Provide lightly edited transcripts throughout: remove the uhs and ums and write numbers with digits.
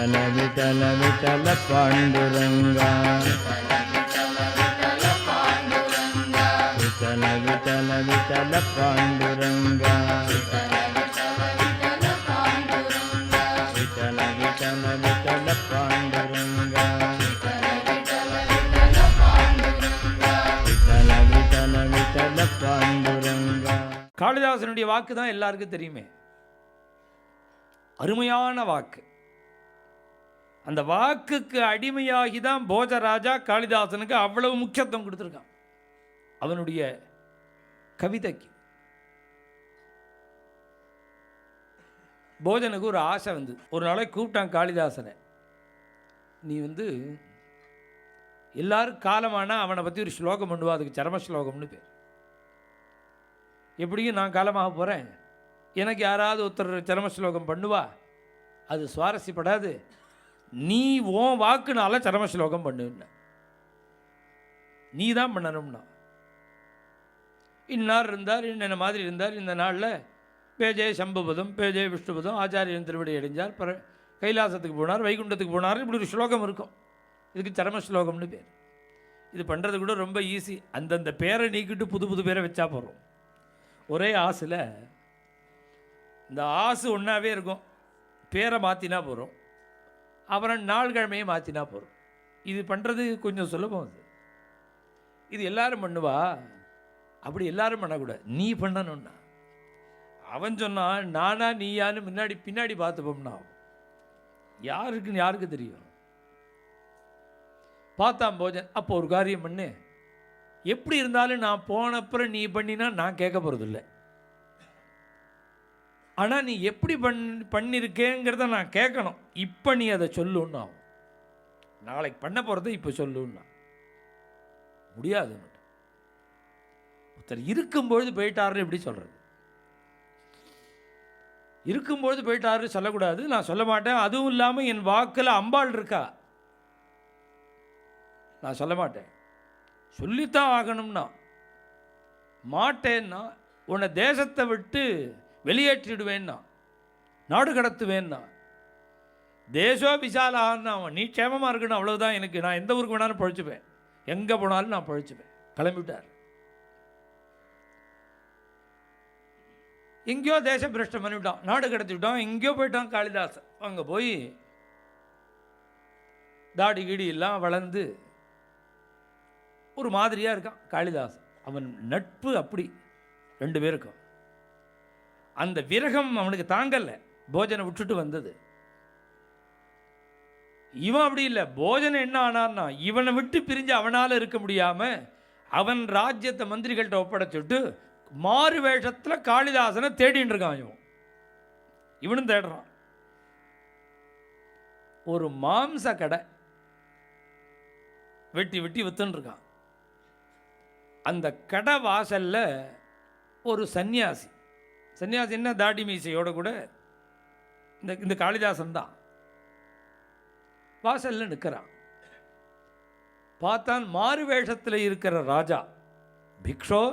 விட்டல விட்டல விட்டல பாண்டுரங்கா விட்டல விட்டல விட்டல பாண்டுரங்கா விட்டல விட்டல விட்டல பாண்டுரங்கா விட்டல விட்டல விட்டல பாண்டுரங்கா. காளிதாசனுடைய வாக்கு தான் எல்லாருக்கும் தெரியுமே, அருமையான வாக்கு. அந்த வாக்குக்கு அடிமையாகி தான் போஜராஜா காளிதாசனுக்கு அவ்வளவு முக்கியத்துவம் கொடுத்துருக்கான். அவனுடைய கவிதைக்கு போஜனுக்கு ஒரு ஆசை வந்து ஒரு நாளைக்கு கூப்பிட்டான் காளிதாசனை. நீ எல்லாரும் காலமானா அவனை பற்றி ஒரு ஸ்லோகம் பண்ணுவா, அதுக்கு சரம ஸ்லோகம்னு பேர். எப்படியும் நான் காலமாக போகிறேன், எனக்கு யாராவது ஒருத்தர் சரம ஸ்லோகம் பண்ணுவா, அது சுவாரஸ்யப்படாது, நீ ஓன் வாக்குனால சரம ஸ்லோகம் பண்ணுன, நீ தான் பண்ணணும்னா. இன்னார் இருந்தார், இன்னென்ன மாதிரி இருந்தார், இந்த நாளில் பேஜே சம்புபதம் பேஜே விஷ்ணுபதம் ஆச்சாரியன் திருவடி அடைஞ்சார், கைலாசத்துக்கு போனார், வைகுண்டத்துக்கு போனார், இப்படி ஒரு ஸ்லோகம் இருக்கும். இதுக்கு சரம ஸ்லோகம்னு பேர். இது பண்ணுறது கூட ரொம்ப ஈஸி. அந்தந்த பேரை நீக்கிட்டு புது புது பேரை வச்சா போகிறோம். ஒரே ஆசில் இந்த ஆசு ஒன்றாவே இருக்கும், பேரை மாற்றினா போகிறோம், அப்புறம் நாள் கிழமையை மாற்றினா போகிறோம். இது பண்ணுறது கொஞ்சம் சுலபம். இது எல்லாரும் பண்ணுவா, அப்படி எல்லாரும் பண்ணக்கூடாது, நீ பண்ணணும்னா. அவன் சொன்னான் நானா நீயான்னு முன்னாடி பின்னாடி பார்த்துப்போம்னா யாருக்குன்னு யாருக்கு தெரியும். பார்த்தான் போஜன், அப்போ ஒரு காரியம் பண்ணு, எப்படி இருந்தாலும் நான் போனப்புறம் நீ பண்ணினா நான் கேட்க போகிறதில்லை, ஆனால் நீ எப்படி பண்ணியிருக்கேங்கிறத நான் கேட்கணும், இப்போ நீ அதை சொல்லுன்னா. நாளைக்கு பண்ண போகிறத இப்போ சொல்லுன்னா முடியாது. ஒருத்தர் இருக்கும்பொழுது போயிட்டாருன்னு எப்படி சொல்கிறது? இருக்கும்பொழுது போயிட்டாரு சொல்லக்கூடாது, நான் சொல்ல மாட்டேன். அதுவும் இல்லாமல் என் வாக்கில் அம்பாள் இருக்கா, நான் சொல்ல மாட்டேன். சொல்லித்தான் ஆகணும்னா மாட்டேன்னா உன்னை தேசத்தை விட்டு வெளியேற்றிடுவேன்னா, நாடு கடத்துவேன்னா. தேசோ விசாலான்னா நீ க்ஷேமமாக இருக்கணும், அவ்வளோதான் எனக்கு. நான் எந்த ஊருக்கு வேணாலும் பழிச்சுப்பேன், எங்கே போனாலும் நான் பழிச்சுப்பேன். கிளம்பிவிட்டார். எங்கேயோ தேச பிரஷ்டம் பண்ணிவிட்டான், நாடு கடத்திவிட்டான், எங்கேயோ போயிட்டான் காளிதாசன். அங்கே போய் தாடி கீடி எல்லாம் வளர்ந்து ஒரு மாதிரியாக இருக்கான் காளிதாசன். அவன் நட்பு அப்படி ரெண்டு பேருக்கும். அந்த விரகம் அவனுக்கு தாங்கலை, போஜனை விட்டுட்டு வந்தது. இவன் அப்படி இல்லை. போஜனை என்ன ஆனான்னா, இவனை விட்டு பிரிஞ்சு அவனால் இருக்க முடியாமல் அவன் ராஜ்யத்தை மந்திரிகள்கிட்ட ஒப்படைச்சிட்டு மாறு வேஷத்தில் காளிதாசனை தேடின்னு இருக்கான். இவனும் தேடுறான். ஒரு மாம்ச கடை வெட்டி வெட்டி வித்துன்னு இருக்கான். அந்த கடை வாசல்ல ஒரு சன்னியாசி, சன்னியாசி என்ன தாடி மீசையோட கூட இந்த காளிதாசன் தான் வாசல்ல நிற்கிறான். பார்த்தான் மாறு வேஷத்தில் இருக்கிற ராஜா. பிக்ஷோ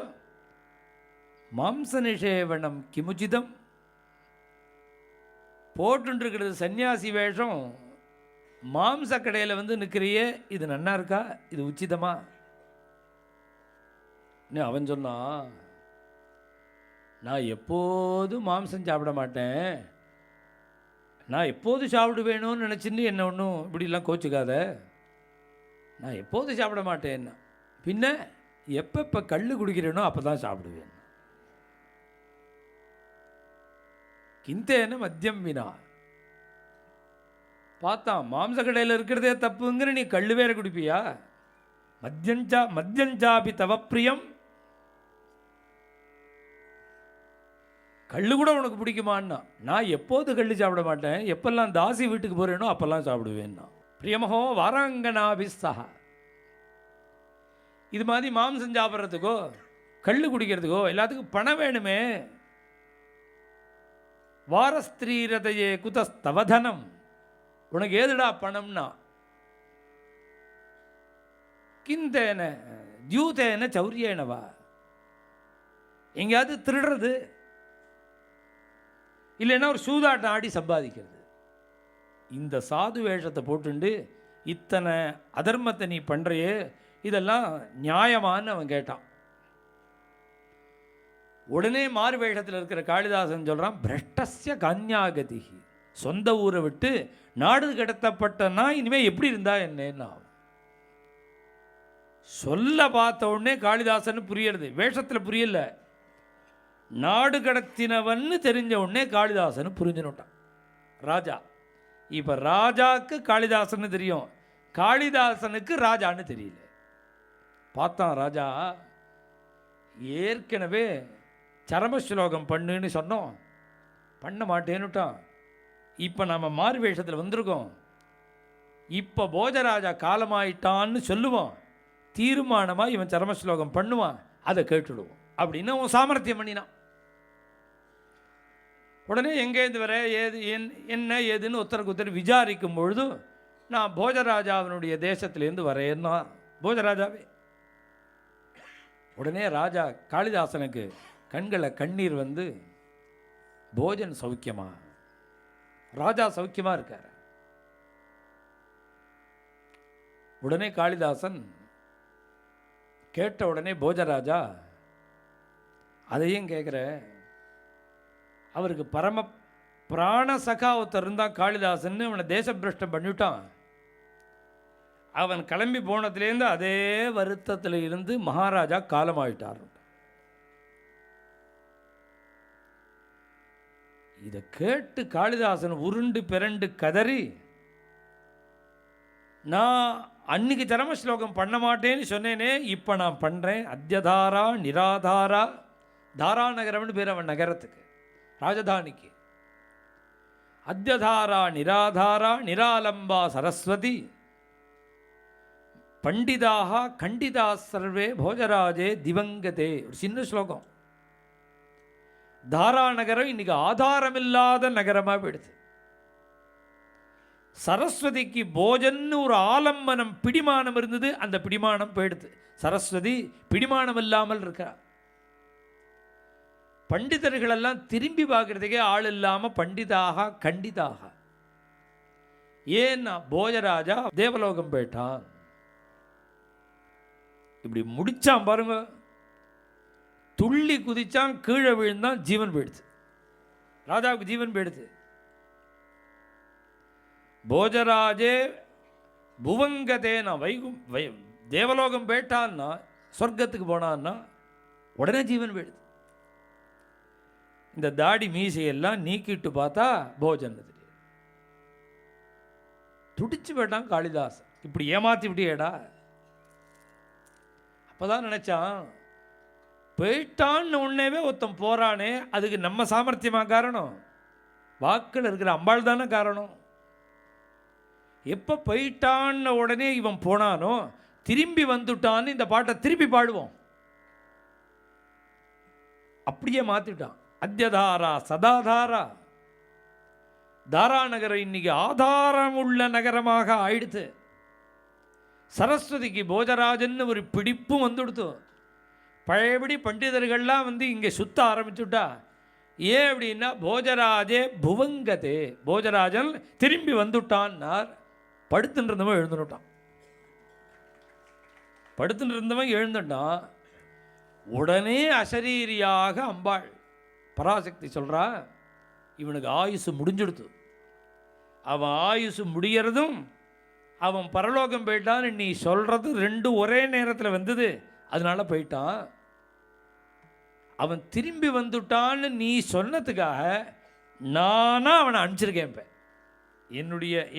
மாம்ச நிஷேவனம் கிமுச்சிதம். போட்டுருக்கிறது சன்னியாசி வேஷம், மாம்ச கடையில் நிற்கிறியே, இது நன்னா இருக்கா, இது உச்சிதமா? அவன் சொன்னான், நான் எப்போதும் மாம்சம் சாப்பிட மாட்டேன், நான் எப்போது சாப்பிடுவேணும்னு நினச்சின்னு என்ன ஒன்றும் இப்படிலாம் கோச்சுக்காத, நான் எப்போது சாப்பிட மாட்டேன்னா. பின்ன எப்போ கல் குடிக்கிறேனோ அப்போ தான் சாப்பிடுவேன். கிந்தேன மத்தியம் வினா. பார்த்தான், மாம்ச கடையில் இருக்கிறதே தப்புங்கிற நீ கல் வேற குடிப்பியா? மத்தியஞ்சாபி தவப்பிரியம். கல் கூட உனக்கு பிடிக்குமான்னா, நான் எப்போது கல் சாப்பிட மாட்டேன், எப்பெல்லாம் தாசி வீட்டுக்கு போகிறேனோ அப்போல்லாம் சாப்பிடுவேன்னா. பிரியமஹோ வாராங்கனாபிஸ்தா. இது மாதிரி மாம்சம் சாப்பிட்றதுக்கோ கல் குடிக்கிறதுக்கோ எல்லாத்துக்கும் பணம் வேணுமே. வாரஸ்திரீரதையே குதஸ்தவதனம். உனக்கு ஏதுடா பணம்னா, கிந்தேன தியூதேன சௌரியேனவா. எங்கேயாவது திருடுறது, இல்லைன்னா ஒரு சூதாட்டம் ஆடி சம்பாதிக்கிறது. இந்த சாது வேஷத்தை போட்டுண்டு இத்தனை அதர்மத்தை நீ பண்ணுறையே, இதெல்லாம் நியாயமான்னு அவன் கேட்டான். உடனே மாறு வேஷத்தில் இருக்கிற காளிதாசன் சொல்கிறான், பிரஷ்டஸ்ய கன்யாகதி, சொந்த ஊரை விட்டு நாடு கடத்தப்பட்டனா இனிமேல் எப்படி இருந்தா என்னன்னா சொல்ல பார்த்த உடனே காளிதாசன் புரியறது, வேஷத்தில் புரியல. நாடு கடத்தினவன்னு தெரிஞ்ச உடனே காளிதாசன் புரிஞ்சுனுட்டான் ராஜா. இப்போ ராஜாவுக்கு காளிதாசன்னு தெரியும், காளிதாசனுக்கு ராஜான்னு தெரியல. பார்த்தான் ராஜா, ஏற்கனவே சரம ஸ்லோகம் பண்ணுன்னு சொன்னோம், பண்ண மாட்டேன்னுட்டான். இப்போ நம்ம மாறு வேஷத்தில் வந்திருக்கோம், இப்போ போஜராஜா காலமாயிட்டான்னு சொல்லுவோம், தீர்மானமாக இவன் சரம ஸ்லோகம் பண்ணுவான், அதை கேட்டுடுவோம் அப்படின்னு அவன் சாமர்த்தியம் பண்ணினான். உடனே எங்கேருந்து வர ஏது என்ன ஏதுன்னு ஒருத்தருக்கு ஒருத்தர் விசாரிக்கும் பொழுது, நான் போஜராஜாவினுடைய தேசத்திலேருந்து வரேன்னா போஜராஜாவே. உடனே ராஜா காளிதாசனுக்கு கண்களை கண்ணீர் வந்து, போஜன் சௌக்கியமா, ராஜா சௌக்கியமா இருக்கார். உடனே காளிதாசன் கேட்ட உடனே போஜராஜா அதையும் கேட்குற, அவருக்கு பரம பிராண சகா ஒருத்தர் இருந்தான் காளிதாசன், அவனை தேசபிரஷ்டம் பண்ணிவிட்டான். அவன் கிளம்பி போனதுலேருந்து அதே வருத்தத்தில் இருந்து மகாராஜா காலமாயிட்டார். இதை கேட்டு காளிதாசன் உருண்டு பிறண்டு கதறி, நான் அன்னைக்கு தரம ஸ்லோகம் பண்ண மாட்டேன்னு சொன்னேனே, இப்போ நான் பண்ணுறேன். அத்தியதாரா நிராதாரா, தாரா நகரம்னு பேர் அவன் நகரத்துக்கு, ராஜதானிக்கு. அத்தியதாரா நிராதாரா நிராலம்பா சரஸ்வதி பண்டிதாக கண்டிதா சர்வே போஜராஜே திவங்கதே. ஒரு சின்ன ஸ்லோகம். தாரா நகரம் இன்னைக்கு ஆதாரமில்லாத நகரமாக போயிடுது. சரஸ்வதிக்கு போஜன்னு ஒரு ஆலம்பனம் பிடிமானம் இருந்தது, அந்த பிடிமானம் போயிடுது. சரஸ்வதி பிடிமானம் இல்லாமல் இருக்கா. பண்டிதர்களெல்லாம் திரும்பி பார்க்கறதுக்கே ஆள் இல்லாமல் பண்டிதாக கண்டிதாக. ஏன்னா போஜராஜா தேவலோகம் போயிட்டான். இப்படி முடிச்சான் பாருங்க, துள்ளி குதிச்சான், கீழே விழுந்தான், ஜீவன் போயிடுது. ராஜாவுக்கு ஜீவன் போயிடுது. போஜராஜே புவங்கதேனா தேவலோகம் போயிட்டான்னா, சொர்க்கத்துக்கு போனான்னா உடனே ஜீவன் போயிடுது. இந்த தாடி மீசையெல்லாம் நீக்கிட்டு பார்த்தா போஜன் தெரியும். துடிச்சு போயிட்டான் காளிதாசன், இப்படி ஏமாத்தி விட்டியேடா. அப்போதான் நினைச்சான், போயிட்டான்னு உடனேவே ஒருத்தன் போறானே, அதுக்கு நம்ம சாமர்த்தியமா காரணம்? வாக்கில் இருக்கிற அம்பாள் தானே காரணம். எப்போ போயிட்டான்னு உடனே இவன் போனானோ, திரும்பி வந்துட்டான்னு இந்த பாட்டை திருப்பி பாடுவோம். அப்படியே மாற்றிட்டான். அத்தியதாரா சதாதாரா, தாரா நகரம் இன்னைக்கு ஆதாரம் உள்ள நகரமாக ஆயிடுத்து. சரஸ்வதிக்கு போஜராஜன்னு ஒரு பிடிப்பும் வந்துடுத்து. பழையபடி பண்டிதர்கள்லாம் வந்து இங்கே சுத்த ஆரம்பிச்சுட்டா. ஏன் அப்படின்னா, போஜராஜே புவங்கதே, போஜராஜன் திரும்பி வந்துட்டான்னார். படுத்துட்டு இருந்தவன் எழுந்துட்டான். படுத்துட்டு இருந்தவன் எழுந்துட்டான். உடனே அசரீரியாக அம்பாள் பராசக்தி சொல்கிறா, இவனுக்கு ஆயுசு முடிஞ்சுடுத்து. அவன் ஆயுசு முடிகிறதும் அவன் பரலோகம் போயிட்டான்னு நீ சொல்கிறது ரெண்டும் ஒரே நேரத்தில் வந்தது, அதனால போயிட்டான். அவன் திரும்பி வந்துட்டான்னு நீ சொன்னதுக்காக நானாக அவனை அனுப்பிச்சிருக்கேன். இப்போ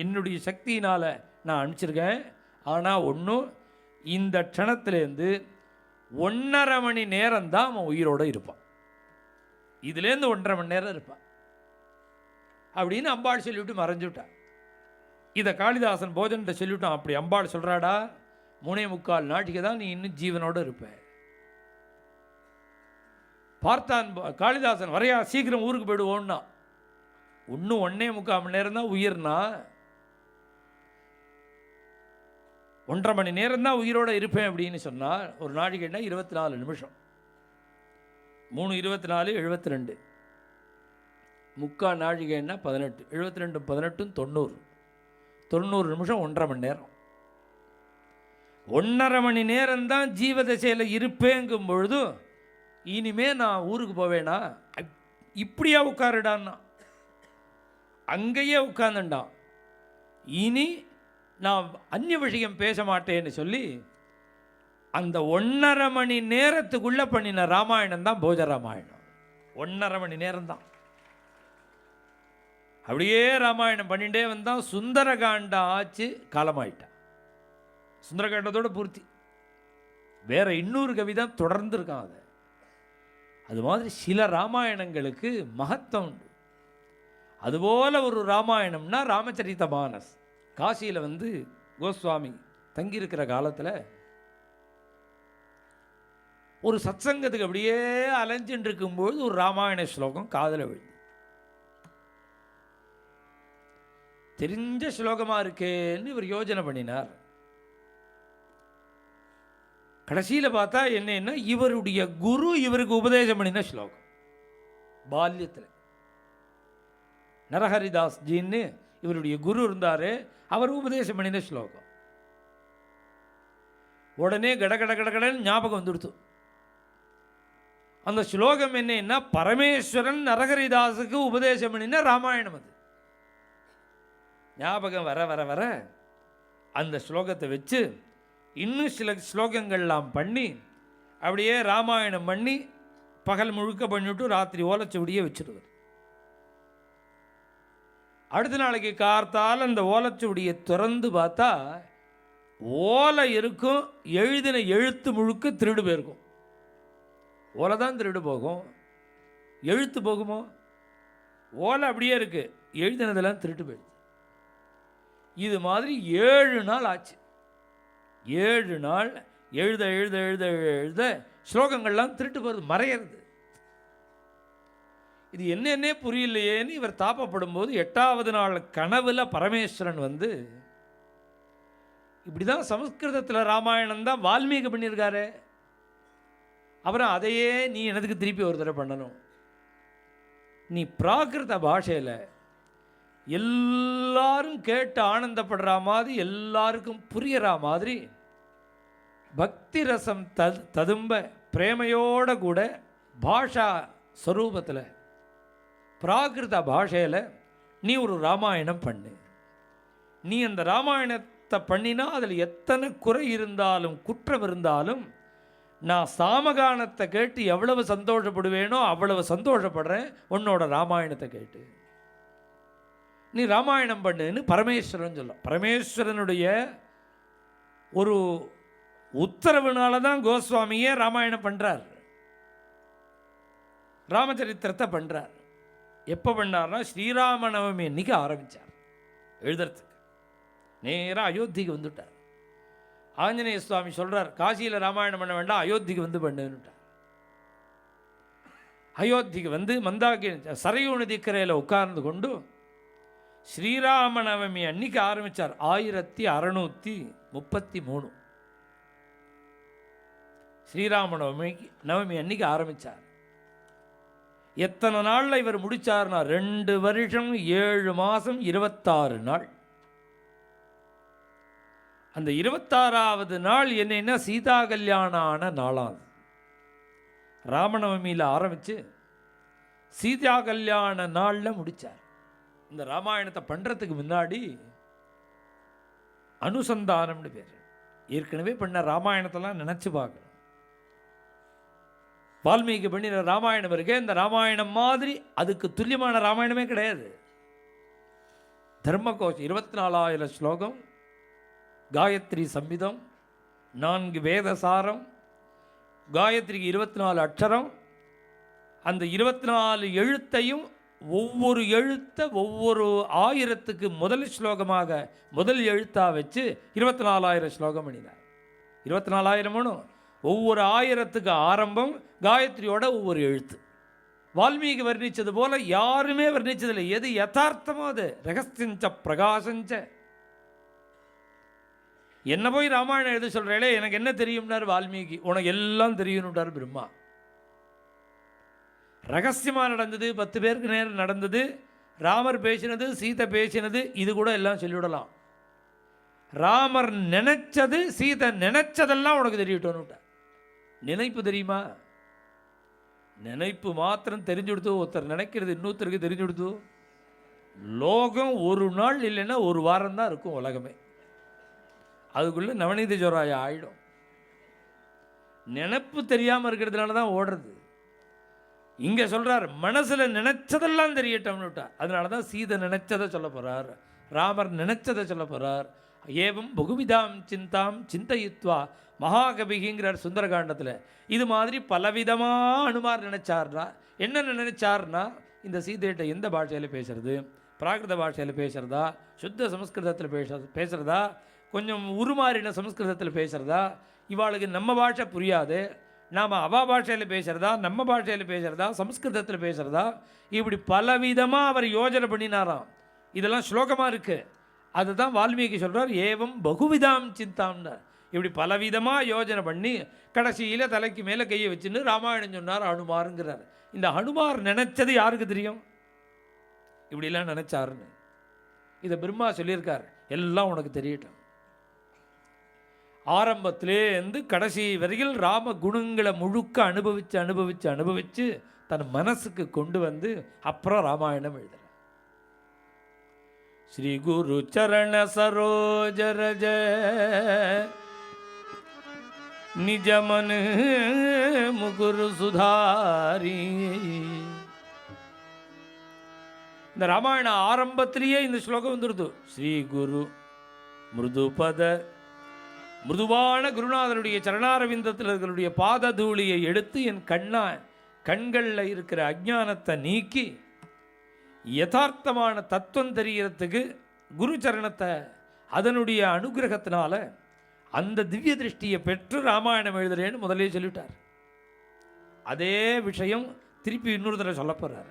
என்னுடைய சக்தியினால் நான் அனுப்பிச்சிருக்கேன். ஆனால் ஒன்றும், இந்த க்ஷணத்துலேருந்து 1.5 மணி நேரம் தான் அவன் உயிரோடு இருப்பான். இதுலேருந்து 1.5 மணி நேரம் இருப்பான் அப்படின்னு அம்பாள் சொல்லிவிட்டு மறைஞ்சுட்டான். இதை காளிதாசன் போஜன்கிட்ட சொல்லிவிட்டான். அப்படி அம்பாள் சொல்கிறாடா, 3.25 நாட்டிக்கு தான் நீ இன்னும் ஜீவனோடு இருப்ப. பார்த்தான் காளிதாசன், வரையா சீக்கிரம் ஊருக்கு போயிடுவோன்னா. இன்னும் 1.25 மணி நேரம் தான் உயிர்னா, 1.5 மணி நேரம் தான் உயிரோடு இருப்பேன் அப்படின்னு சொன்னால், ஒரு நாளைக்கு என்ன 24 நிமிஷம். 3 24 72, 3/4 நாழிகை என்ன 18, 72 18 90. 90 நிமிஷம் 1.5 மணி நேரம். 1.5 மணி நேரம்தான் ஜீவதசையில் இருப்பேங்கும் பொழுது இனிமே நான் ஊருக்கு போவேனா, இப்படியா உட்காருடான்னா, அங்கேயே உட்கார்ந்துட்டான். இனி நான் அந்நிய விஷயம் பேச மாட்டேன்னு சொல்லி அந்த 1.5 மணி நேரத்துக்குள்ளே பண்ணின ராமாயணம் தான் போஜ ராமாயணம். 1.5 மணி நேரம்தான். அப்படியே ராமாயணம் பண்ணிகிட்டே வந்தான். சுந்தரகாண்டம் ஆச்சு, காலமாயிட்டான். சுந்தரகாண்டத்தோட பூர்த்தி. வேற இன்னொரு கவிதான் தொடர்ந்து இருக்கான். அது மாதிரி சில ராமாயணங்களுக்கு மகத்துவம் உண்டு. அதுபோல் ஒரு ராமாயணம்னா ராமச்சரித மானஸ். காசியில் கோஸ்வாமி தங்கியிருக்கிற காலத்தில் ஒரு சத்சங்கத்துக்கு அப்படியே அலைஞ்சுட்டு இருக்கும்போது ஒரு ராமாயண ஸ்லோகம் காதில் விழுது. தெரிஞ்ச ஸ்லோகமாக இருக்கேன்னு இவர் யோஜனை பண்ணினார். கடைசியில் பார்த்தா என்னன்னா, இவருடைய குரு இவருக்கு உபதேசம் பண்ணின ஸ்லோகம். பால்யத்தில் நரஹரிதாஸ் ஜின்னு இவருடைய குரு இருந்தார், அவர் உபதேசம் பண்ணின ஸ்லோகம். உடனே கடகடன்னு ஞாபகம் வந்துடுத்து. அந்த ஸ்லோகம் என்னன்னா, பரமேஸ்வரன் நரஹரிதாஸுக்கு உபதேசம் பண்ணின ராமாயணம். அது ஞாபகம் வர வர வர அந்த ஸ்லோகத்தை வச்சு இன்னும் சில ஸ்லோகங்கள்லாம் பண்ணி அப்படியே ராமாயணம் பண்ணி பகல் முழுக்க பண்ணிவிட்டு ராத்திரி ஓலைச்சுவடியே வச்சுருவார். அடுத்த நாளைக்கு கார்த்தால் அந்த ஓலைச்சுவடியை திறந்து பார்த்தா ஓலை இருக்கும், எழுதின எழுத்து முழுக்க திருடு போயிருக்கும். ஓலை தான் திருடு போகும், எழுத்து போகுமோ? ஓலை அப்படியே இருக்கு, எழுதினதெல்லாம் திருட்டு போயிடுது. இது மாதிரி 7 நாள் ஆச்சு. 7 நாள் எழுத எழுத எழுத எழுத ஸ்லோகங்கள்லாம் திருட்டு போகிறது, மறையிறது. இது என்னன்னே புரியலையேன்னு இவர் தாப்பப்படும் போது 8வது நாள் கனவுல பரமேஸ்வரன் இப்படி தான் சமஸ்கிருதத்தில் ராமாயணம் தான் வால்மீகி பண்ணியிருக்காரு. அப்புறம் அதையே நீ எனக்கு திருப்பி ஒரு தடவை பண்ணணும். நீ பிராகிருத பாஷையில் எல்லாரும் கேட்டு ஆனந்தப்படுற மாதிரி, எல்லாருக்கும் புரியற மாதிரி பக்தி ரசம் ததும்ப பிரேமையோட கூட பாஷா ஸ்வரூபத்தில் பிராகிருத பாஷையில் நீ ஒரு ராமாயணம் பண்ணு. நீ அந்த ராமாயணத்தை பண்ணினா அதில் எத்தனை குறை இருந்தாலும் குற்றம் இருந்தாலும் நான் சாமகானத்தை கேட்டு எவ்வளவு சந்தோஷப்படுவேனோ அவ்வளவு சந்தோஷப்படுறேன் உன்னோட ராமாயணத்தை கேட்டு. நீ ராமாயணம் பண்ணுன்னு பரமேஸ்வரன் சொல்ல. பரமேஸ்வரனுடைய ஒரு உத்தரவுனால தான் கோஸ்வாமியே ராமாயணம் பண்ணுறார், ராமச்சரித்திரத்தை பண்ணுறார். எப்போ பண்ணார்னா ஸ்ரீராம நவமி அன்னைக்கு ஆரம்பித்தார் எழுதுறதுக்கு. நேராக அயோத்திக்கு வந்துட்டார். ஆஞ்சநேய சுவாமி சொல்கிறார், காசியில் ராமாயணம் பண்ண வேண்டாம், அயோத்திக்கு பண்ணுன்னுட்டார். அயோத்திக்கு மந்தாகி சரையூ நதிக்கரையில் உட்கார்ந்து கொண்டு ஸ்ரீராம நவமி அன்னைக்கு ஆரம்பித்தார். 1633 ஸ்ரீராம நவமி அன்னைக்கு ஆரம்பித்தார். எத்தனை நாளில் இவர் முடித்தார்னா 2 வருஷம் 7 மாதம் 26 நாள். அந்த 26வது நாள் என்னன்னா சீதா கல்யாணம் ஆன நாளாம். ராமநவமியில் ஆரம்பித்து சீதா கல்யாண நாளில் முடித்தார். இந்த ராமாயணத்தை பண்ணுறதுக்கு முன்னாடி அனுசந்தானம்னு பேர். ஏற்கனவே பண்ண ராமாயணத்தெல்லாம் நினச்சி பார்க்கணும். வால்மீகி பண்ணின ராமாயணம் இருக்கே, இந்த ராமாயணம் மாதிரி அதுக்கு துல்லியமான ராமாயணமே கிடையாது. தர்மகோஷம் 24,000 ஸ்லோகம், காயத்ரி சம்மிதம், 4 வேதசாரம், காயத்ரிக்கு 24 அக்ஷரம். அந்த 24 எழுத்தையும் ஒவ்வொரு எழுத்தை ஒவ்வொரு 1000த்துக்கு முதல் ஸ்லோகமாக முதல் எழுத்தாக வச்சு 24,000 ஸ்லோகம் பண்ணினார். 24,000 ஒவ்வொரு 1000த்துக்கு ஆரம்பம், காயத்ரியோட ஒவ்வொரு எழுத்து. வால்மீகி வர்ணித்தது போல யாருமே வர்ணித்ததில்லை. எது யதார்த்தமோ அது ரகசியஞ்ச பிரகாசஞ்ச. என்ன போய் ராமாயணம் எழுத சொல்கிறேளே, எனக்கு என்ன தெரியும்னார் வால்மீகி. உனக்கு எல்லாம் தெரியும்னுட்டார் பிரம்மா. ரகசியமாக நடந்தது, 10 பேருக்கு நேரம் நடந்தது, ராமர் பேசினது, சீதை பேசினது, இது கூட எல்லாம் சொல்லிவிடலாம். ராமர் நினைச்சது சீதை நினைச்சதெல்லாம் உனக்கு தெரியட்டோன்னு. நினைப்பு தெரியுமா? நினைப்பு மாத்திரம் தெரிஞ்சு கொடுத்தோ, ஒருத்தர் நினைக்கிறது இன்னொருத்தருக்கு தெரிஞ்சு கொடுத்தோ, லோகம் ஒரு நாள் இல்லைன்னா ஒரு வாரம் தான் இருக்கும் உலகமே. அதுக்குள்ளே நவநீத ஜோராய ஆயிடும். நினப்பு தெரியாமல் இருக்கிறதுனால தான் ஓடுறது. இங்கே சொல்கிறார் மனசில் நினைச்சதெல்லாம் தெரியட்டோம்னுட்டா. அதனால தான் சீதை நினைச்சதை சொல்ல போகிறார், ராமர் நினைச்சதை சொல்ல போகிறார். ஏவம் பகுவிதாம் சிந்தாம் சிந்தயித்வா மகாகவிங்கிறார் சுந்தரகாண்டத்தில். இது மாதிரி பலவிதமாக அனுமார் நினைச்சார்னா என்ன நினைச்சார்னா, இந்த சீதையிட்ட எந்த பாஷையில் பேசுறது, பிராகிருத பாஷையில் பேசுகிறதா, சுத்த சமஸ்கிருதத்தில் பேசுகிறதா, கொஞ்சம் உருமாறின சமஸ்கிருதத்தில் பேசுகிறதா, இவாளுக்கு நம்ம பாஷை புரியாது, நாம் அவா பாஷையில் பேசுகிறதா, நம்ம பாஷையில் பேசுகிறதா, சமஸ்கிருதத்தில் பேசுகிறதா, இப்படி பலவிதமாக அவர் யோஜனை பண்ணினாராம். இதெல்லாம் ஸ்லோகமாக இருக்குது. அதுதான் வால்மீகி சொல்கிறார் ஏவம் பகுவிதாம் சிந்தாம்னு. இப்படி பலவிதமாக யோஜனை பண்ணி கடைசியில் தலைக்கு மேலே கையை வச்சுன்னு ராமாயணம் சொன்னார் அனுமாருங்கிறார். இந்த ஹனுமார் நினைச்சது யாருக்கு தெரியும்? இப்படிலாம் நினைச்சாருன்னு இதை பிரம்மா சொல்லியிருக்கார். எல்லாம் உனக்கு தெரியட்டும். ஆரம்பத்திலேருந்து கடைசி வரையில் ராம குணங்களை முழுக்க அனுபவித்து தன் மனசுக்கு கொண்டு வந்து அப்புறம் ராமாயணம் எழுதுற. ஸ்ரீ குரு சரண சரோஜ ரஜ நிஜமன் முகுரு சுதாரி. இந்த ராமாயண ஆரம்பத்திலேயே இந்த ஸ்லோகம் வந்துடுது. ஸ்ரீ குரு மிருதுபத, மிருதுவான குருநாதருடைய சரணாரவிந்தத்தில் இருக்கிற பாத தூளியை எடுத்து என் கண்களில் இருக்கிற அஜ்ஞானத்தை நீக்கி யதார்த்தமான தத்துவம் தெரிகிறதுக்கு குரு சரணத்தை அதனுடைய அனுகிரகத்தினால அந்த திவ்ய திருஷ்டியை பெற்று ராமாயணம் எழுதுறேன்னு முதலே சொல்லிவிட்டார். அதே விஷயம் திருப்பி இன்னொரு தடவை சொல்ல போகிறார்.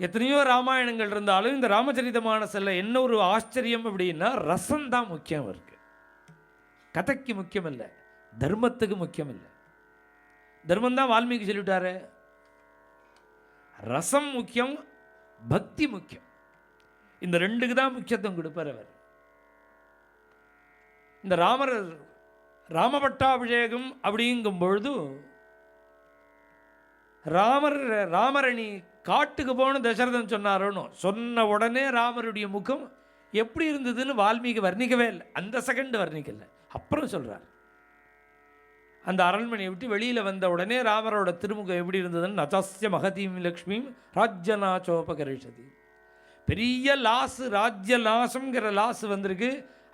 எத்தனையோ ராமாயணங்கள் இருந்தாலும் இந்த ராமச்சரித மானஸில் என்ன ஒரு ஆச்சரியம் அப்படின்னா, ரசம்தான் முக்கியம் இருக்கு. கதைக்கு முக்கியம் இல்லை, தர்மத்துக்கு முக்கியம் இல்லை. தர்மம் தான் வால்மீகி சொல்லிவிட்டாரு. ரசம் முக்கியம், பக்தி முக்கியம். இந்த ரெண்டுக்கு தான் முக்கியத்துவம் கொடுப்பார் அவர். இந்த ராமபட்டாபிஷேகம் அப்படிங்கும் பொழுது ராமரணி காட்டுக்கு போன தசரதன் சொன்னாரோன்னு சொன்ன உடனே ராமருடைய முகம் எப்படி இருந்ததுன்னு வால்மீகி வர்ணிக்கவே இல்லை. அந்த செகண்ட் வர்ணிக்கல, அப்புறம் சொல்கிறார். அந்த அரண்மனையை விட்டு வெளியில் வந்த உடனே ராமரோட திருமுகம் எப்படி இருந்ததுன்னு, நச்சஸ்ய மகதீம் லக்ஷ்மியும் ராஜ்யநாச்சோபகரிஷதி. பெரிய லாசு, ராஜ்ய லாசங்கிற லாசு வந்திருக்கு.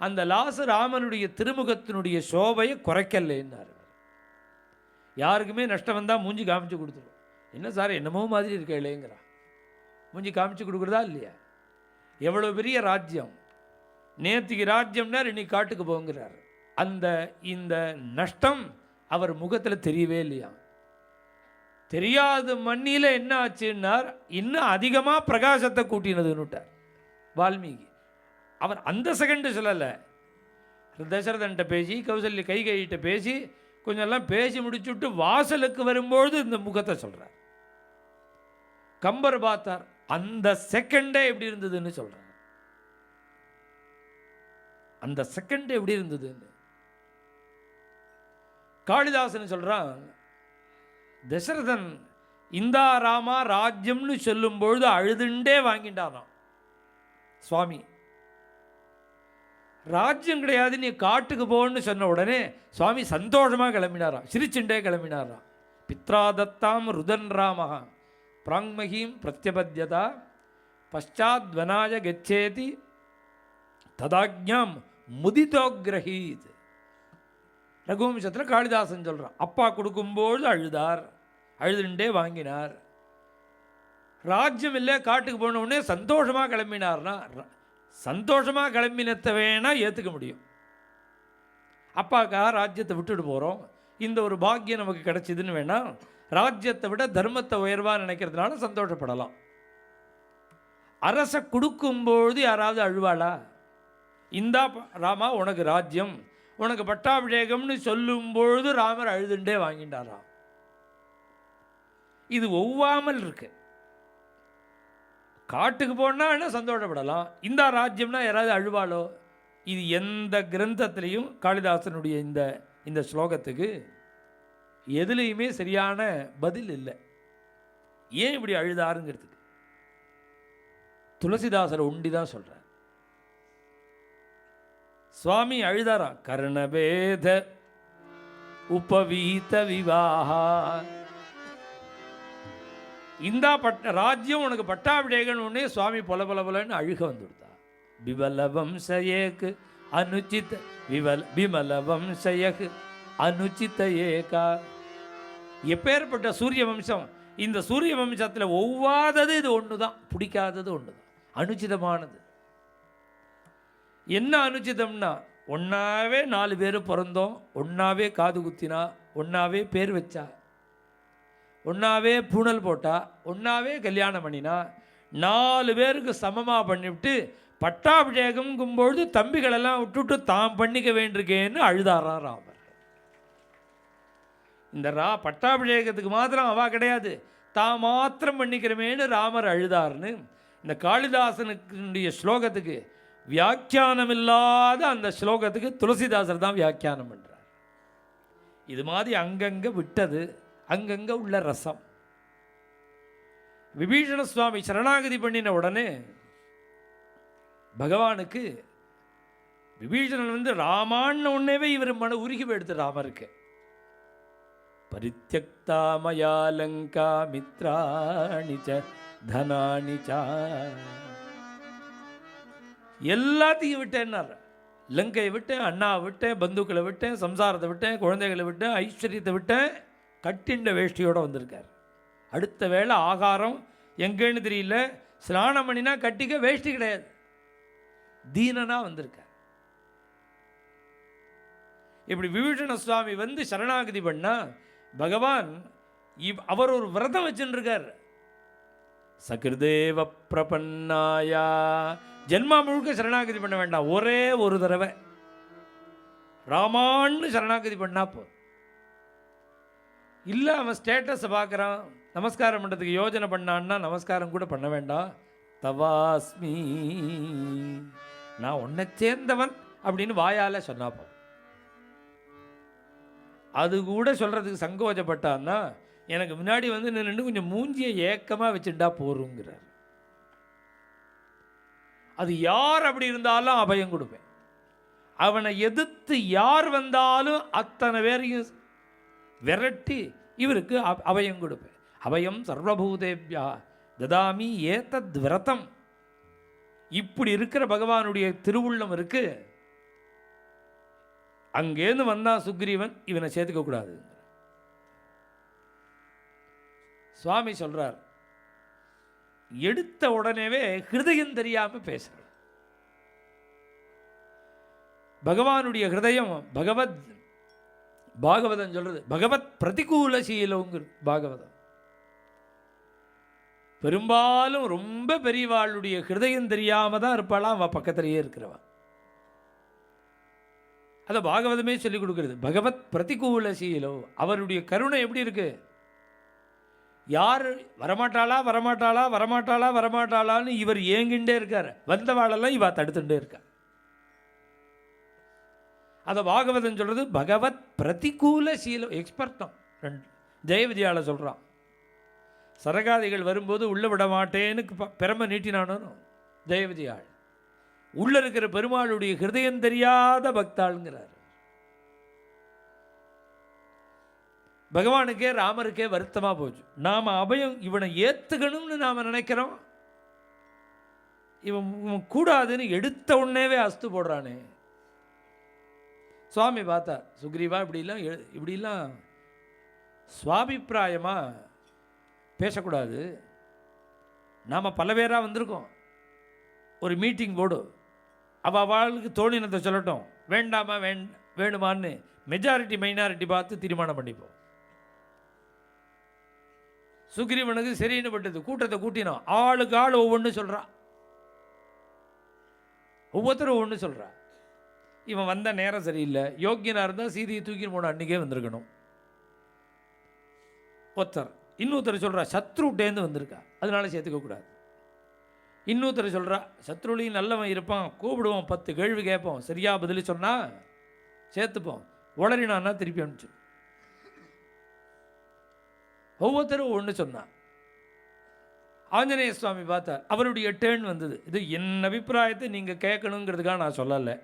அந்த லாசு ராமனுடைய திருமுகத்தினுடைய சோபையை குறைக்கலைன்னார். யாருக்குமே நஷ்டம் வந்தால் மூஞ்சி காமிச்சு கொடுத்துரும். என்ன சார் என்னமோ மாதிரி இருக்க இல்லைங்கிறா, மூஞ்சி காமிச்சு கொடுக்குறதா இல்லையா? எவ்வளோ பெரிய ராஜ்யம், நேற்றுக்கு ராஜ்யம்னா இன்னைக்கு காட்டுக்கு போங்கிறார். இந்த நஷ்டம் அவர் முகத்தில் தெரியவே இல்லையா? தெரியாத மண்ணில் என்ன ஆச்சுன்னார், இன்னும் அதிகமாக பிரகாசத்தை கூட்டினதுன்னுட்டார் வால்மீகி. அவர் அந்த செகண்டு சொல்லலை, தசரதன்ட்ட பேசி கௌசல்ய கைகிட்ட பேசி கொஞ்சம் எல்லாம் பேசி முடிச்சுட்டு வாசலுக்கு வரும்பொழுது இந்த முகத்தை சொல்கிறார். கம்பர் பார்த்தார், அந்த செகண்டே எப்படி இருந்ததுன்னு சொல்கிறார். அந்த செகண்டே எப்படி இருந்ததுன்னு காளிதாசன் சொல்கிறான். தசரதன் இந்தா ராமா ராஜ்யம்னு சொல்லும் பொழுது அழுதுண்டே வாங்கிட்டாராம் சுவாமி. ராஜ்யம் கிடையாது, நீ காட்டுக்கு போன்னு சொன்ன உடனே சுவாமி சந்தோஷமாக கிளம்பினாராம், சிரிச்சுண்டே கிளம்பினாராம். பித்ராதத்தாம் ருதன் ராமஹா பிராங்மகீம் பிரத்யபத்யதா பஷாத்வனாய கச்சேதி ததாஜ்ஞாம் முதிதோக்ரஹீத். ரகுவம்சத்தில் காளிதாசன் சொல்கிறான், அப்பா கொடுக்கும்போது அழுதார், அழுதுண்டே வாங்கினார். ராஜ்யம் இல்லை, காட்டுக்கு போன உடனே சந்தோஷமாக கிளம்பினார்னா, சந்தோஷமாக கிளம்பினத்தை வேணால் ஏற்றுக்க முடியும். அப்பாக்காக ராஜ்யத்தை விட்டுட்டு போகிறோம், இந்த ஒரு பாக்கியம் நமக்கு கிடைச்சிதுன்னு வேணால் ராஜ்யத்தை விட தர்மத்தை உயர்வாக நினைக்கிறதுனால சந்தோஷப்படலாம். அரசை கொடுக்கும்பொழுது யாராவது அழுவாளா? இந்தா ராமா உனக்கு ராஜ்யம், உனக்கு பட்டாபிஷேகம்னு சொல்லும்பொழுது ராமர் அழுதுண்டே வாங்கிட்டாராம். இது ஒவ்வாமல் இருக்கு. காட்டுக்கு போனால் என்ன சந்தோஷப்படலாம், இந்த ராஜ்யம்னா யாராவது அழுவாளோ? இது எந்த கிரந்தத்திலையும் காளிதாசனுடைய இந்த ஸ்லோகத்துக்கு எதுலேயுமே சரியான பதில் இல்லை. ஏன் இப்படி அழுதாருங்கிறதுக்கு துளசிதாசர் ஒண்டி தான் சொல்கிறார். சுவாமி அழுதாராம். கர்ணபேத உபவீத விவாஹா, இந்த ராஜ்யம் உனக்கு பட்டாபிஷேகம் உடனே சுவாமி பொல பொல பொலன்னு அழுக வந்துடுதா. விமல வம்சயேக்கு அனுச்சித விமல வம்சயக்கு அனுச்சித ஏகா. எப்பேற்பட்ட சூரிய வம்சம், இந்த சூரிய வம்சத்தில் ஒவ்வாதது இது ஒன்று தான், பிடிக்காதது ஒன்று தான், அனுச்சிதமானது. என்ன அனுச்சிதம்னா, ஒன்றாவே 4 பேர் பிறந்தோம், ஒன்றாவே காது குத்தினா, ஒன்றாவே பேர் வச்சா, ஒன்றாவே பூணல் போட்டா, ஒன்றாவே கல்யாணம் பண்ணினா, 4 பேருக்கு சமமாக பண்ணிவிட்டு பட்டாபிஷேகம்ங்கும்பொழுது தம்பிகளெல்லாம் விட்டுவிட்டு தான் பண்ணிக்க வேண்டியிருக்கேன்னு அழுதாரா ராமர். இந்த பட்டாபிஷேகத்துக்கு மாத்திரம் அவா கிடையாது, தான் மாத்திரம் பண்ணிக்கிறமேன்னு ராமர் அழுதார்னு இந்த காளிதாசனுடைய ஸ்லோகத்துக்கு வியாக்கியானம் இல்லாத அந்த ஸ்லோகத்துக்கு துளசிதாசர் தான் வியாக்கியானம் பண்ணுறார். இது மாதிரி அங்கங்கே விட்டது, அங்கங்கே உள்ள ரசம். விபீஷண சுவாமி சரணாகதி பண்ணின உடனே பகவானுக்கு விபீஷணன் ராமான்னு உடனேவே இவர் மன உருகி போயிடுது ராமருக்கு. பரித்யக்தா மயா லங்கா மித்ராணி ச தனானி ச, எல்லாத்தையும் விட்டேன்னார். லங்கையை விட்டேன், அண்ணாவை விட்டேன், பந்துக்களை விட்டேன், சம்சாரத்தை விட்டேன், குழந்தைகளை விட்டேன், ஐஸ்வர்யத்தை விட்டேன், கட்டிண்ட வேஷ்டியோடு வந்திருக்கார். அடுத்த வேளை ஆகாரம் எங்கேன்னு தெரியல, ஸ்நானம் பண்ணினா கட்டிக்க வேஷ்டி கிடையாது, தீனனா வந்திருக்கார். இப்படி விபீஷண சுவாமி சரணாகதி பண்ணா பகவான் அவர் ஒரு விரதம் வச்சுருக்கார். சகிருதேவ பிரபன்னாயா, ஜென்மா முழுக்க சரணாகதி பண்ண வேண்டாம், ஒரே ஒரு தடவை ராமான்னு சரணாகதி பண்ணா போ. இல்லை அவன் ஸ்டேட்டஸை பார்க்குறான், நமஸ்காரம் பண்ணுறதுக்கு யோஜனை பண்ணான்னா நமஸ்காரம் கூட பண்ண வேண்டாம். தவாஸ்மி, நான் உன்னை சேர்ந்தவன் அப்படின்னு வாயால் சொன்னாப்போ, அது கூட சொல்கிறதுக்கு சங்கோஜப்பட்டான்னா எனக்கு முன்னாடி நின்று கொஞ்சம் மூஞ்சியை ஏக்கமாக வச்சுட்டா போருங்கிறார். அது யார் அப்படி இருந்தாலும் அபயம் கொடுப்பேன், அவனை எதிர்த்து யார் வந்தாலும் அத்தனை பேரையும் விரட்டி இவருக்கு அபயம் கொடுப்பேன். அபயம் சர்வபூதேப்யா ததாமி ஏதத் விரதம். இப்படி இருக்கிற பகவானுடைய திருவுள்ளம் இருக்கு. அங்கேருந்து வந்தான் சுக்ரீவன், இவனை சேர்த்துக்க கூடாது. சுவாமி சொல்றார், எடுத்த உடனேவே ஹிருதயம் தெரியாம பேசுற பகவானுடைய ஹிருதயம். பாகவதம் சொல்றது பகவத் பிரதிகூலசீலங்கிற பாகவதம். பெரும்பாலும் ரொம்ப பெரியவாளுடைய ஹிருதயம் தெரியாம தான் இருப்பாளாம் அவன் பக்கத்திலேயே இருக்கிறவன். அதை பாகவதமே சொல்லிக் கொடுக்கிறது. பகவத் பிரதிகூலசீலோ, அவருடைய கருணை எப்படி இருக்கு, யார் வரமாட்டாளா வரமாட்டாளா வரமாட்டாளா வரமாட்டாளான்னு இவர் ஏங்கிண்டே இருக்கார், வந்தவாளெல்லாம் இவ தடுத்துட்டே இருக்கார். அதை பாகவதன் சொல்றது பகவத் பிரதிகூலசீலம். எக்ஸ்பர்ட்டம் ஜெயவிஜயால சொல்றான். சரகாதிகள் வரும்போது உள்ள விட மாட்டேன்னு பெருமை நீட்டினானோ ஜெயவிஜயாள். உள்ள இருக்கிற பெருமாளுடைய ஹிருதயம் தெரியாத பக்தாளுங்கிறார். பகவானுக்கே ராமருக்கே வருத்தமாக போச்சு. நாம் அபயம் இவனை ஏற்றுக்கணும்னு நாம் நினைக்கிறோம், இவன் கூடாதுன்னு எடுத்த உடனேவே அஸ்து போடுறானே. சுவாமி பார்த்தா சுக்ரீவா இப்படிலாம் சுவாபிப்பிராயமாக பேசக்கூடாது. நாம் பல பேராக வந்திருக்கோம், ஒரு மீட்டிங் போடு, அவளுக்கு தோணினத்தை சொல்லட்டும், வேண்டாமா வேணுமான்னு மெஜாரிட்டி மைனாரிட்டி பார்த்து தீர்மானம் பண்ணிப்போம். சுக்ரீவனுக்கு சரின்னு பட்டது, கூட்டத்தை கூட்டினோம், ஆளுக்கு ஆள் ஒவ்வொன்று சொல்கிறான், ஒவ்வொருத்தரும் ஒவ்வொன்று சொல்கிறா. இவன் வந்த நேரம் சரியில்லை, யோக்கியனாக இருந்தால் சீதையை தூக்கின்னு போன அன்றைக்கே வந்திருக்கணும். ஒருத்தர் இன்னொருத்தர் சொல்கிறா சத்ருட்டேந்து வந்திருக்கா, அதனால சேர்த்துக்க கூடாது. இன்னொருத்தர் சொல்கிறா, சத்ருலையும் நல்லவன் இருப்பான், கூப்பிடுவோம், 10 கேள்வி கேட்போம், சரியா பதில் சொன்னால் சேர்த்துப்போம், உளறினான்னா திருப்பி அனுப்பிச்சு. ஒவ்வொருத்தரும் ஒன்று சொன்னான். ஆஞ்சநேய சுவாமி பார்த்தார், அவருடைய டேர்ன் வந்தது. இது என் அபிப்பிராயத்தை நீங்கள் கேட்கணுங்கிறதுக்காக நான் சொல்லலை.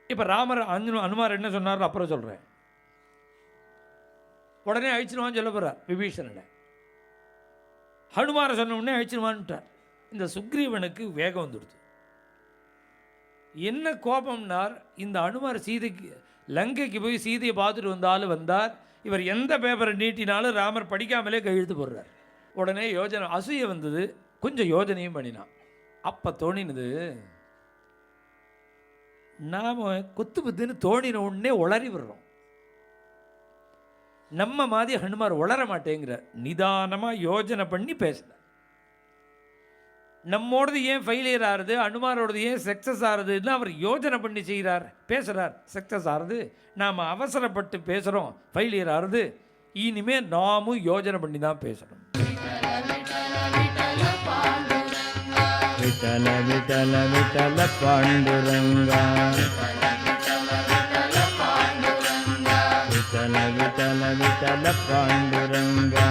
இப்போ ராமர் அனுமார் என்ன சொன்னார் அப்புறம் சொல்கிறேன். உடனே அழிச்சிடுவான்னு சொல்ல போகிறார் விபீஷணனை. ஹனுமாரை சொன்ன உடனே அழிச்சிடுவான்ட்டார். இந்த சுக்ரீவனுக்கு வேகம் வந்துடுது. என்ன கோபம்னார், இந்த அனுமார் சீதைக்கு லங்கைக்கு போய் சீதையை பார்த்துட்டு வந்தார். இவர் எந்த பேப்பரை நீட்டினாலும் ராமர் படிக்காமலே கையெழுத்து போடுறார். உடனே யோஜனை அசூய வந்தது, கொஞ்சம் யோஜனையும் பண்ணினான். அப்போ தோணினது, நாம் கொத்து புத்துன்னு தோணின உடனே உளறி விடுறோம். நம்ம மாதிரி ஹனுமார் உளர மாட்டேங்கிறார். நிதானமாக யோஜனை பண்ணி பேசுகிறார். நம்மோடது ஏன் ஃபெயிலியர் ஆகுது, அனுமாரோடது ஏன் சக்ஸஸ் ஆகுதுன்னு அவர் யோஜனை பண்ணி செய்கிறார், பேசுகிறார். சக்ஸஸ் ஆகுது, நாம் அவசரப்பட்டு பேசுகிறோம், ஃபெயிலியர் ஆகுது. இனிமேல் நாமும் யோஜனை பண்ணி தான் பேசணும். விட்டல விட்டல விட்டல பாண்டுரங்கா, விட்டல விட்டல விட்டல பாண்டுரங்கா.